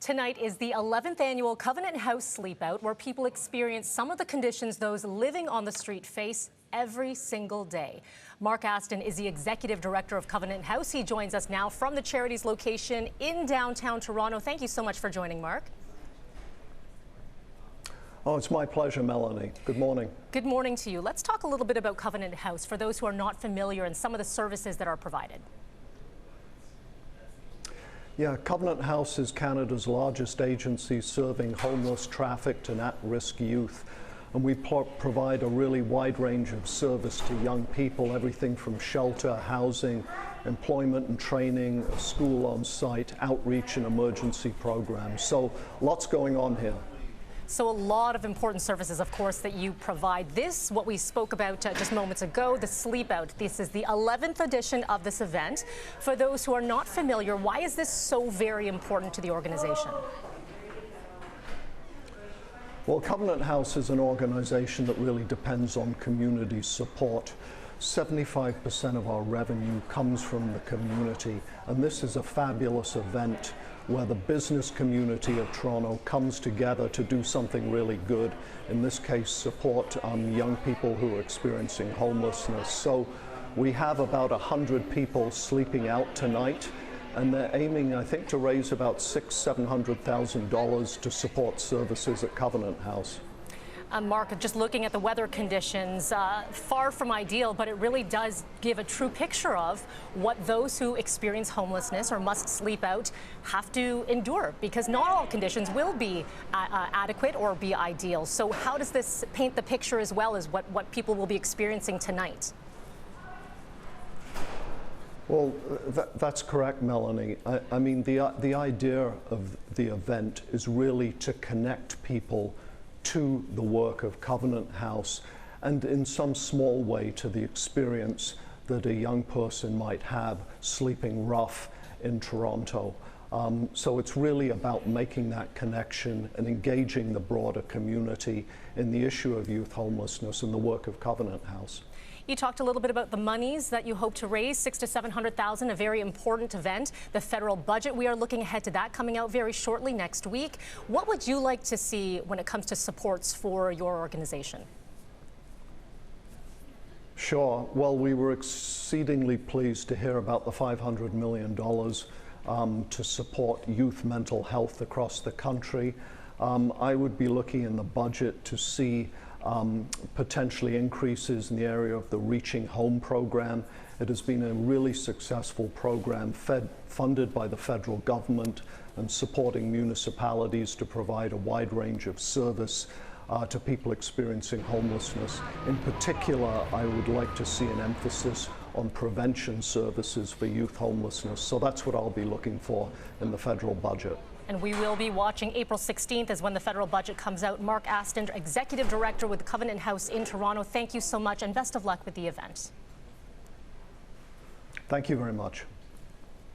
Tonight is the 11th annual Covenant House Sleepout, where people experience some of the conditions those living on the street face every single day. Mark Aston is the Executive Director of Covenant House. He joins us now from the charity's location in downtown Toronto. Thank you so much for joining, Mark. Oh, it's my pleasure, Melanie. Good morning. Good morning to you. Let's talk a little bit about Covenant House for those who are not familiar and some of the services that are provided. Yeah, Covenant House is Canada's largest agency serving homeless, trafficked and at-risk youth. And we provide a really wide range of service to young people, everything from shelter, housing, employment and training, a school on site, outreach and emergency programs. So lots going on here. So a lot of important services, of course, that you provide. This, what we spoke about just moments ago, the Sleep Out. This is the 11th edition of this event. For those who are not familiar, why is this so very important to the organization? Well, Covenant House is an organization that really depends on community support. 75% of our revenue comes from the community, and this is a fabulous event where the business community of Toronto comes together to do something really good. In this case, support young people who are experiencing homelessness. So we have about 100 people sleeping out tonight, and they're aiming, I think, to raise about $600,000–700,000 to support services at Covenant House. Mark, just looking at the weather conditions, far from ideal, but it really does give a true picture of what those who experience homelessness or must sleep out have to endure, because not all conditions will be adequate or be ideal. So how does this paint the picture as well as what people will be experiencing tonight? Well, that's correct, Melanie. I mean, the idea of the event is really to connect people to the work of Covenant House and in some small way to the experience that a young person might have sleeping rough in Toronto. So it's really about making that connection and engaging the broader community in the issue of youth homelessness and the work of Covenant House. You talked a little bit about the monies that you hope to raise, $600,000 to $700,000, a very important event. The federal budget, we are looking ahead to that coming out very shortly next week. What would you like to see when it comes to supports for your organization? Sure. Well, we were exceedingly pleased to hear about the $500 million to support youth mental health across the country. I would be looking in the budget to see potentially increases in the area of the Reaching Home program. It has been a really successful program funded by the federal government and supporting municipalities to provide a wide range of service to people experiencing homelessness. In particular, I would like to see an emphasis on prevention services for youth homelessness. So that's what I'll be looking for in the federal budget. And we will be watching. April 16th is when the federal budget comes out. Mark Aston, Executive Director with Covenant House in Toronto, thank you so much and best of luck with the event. Thank you very much.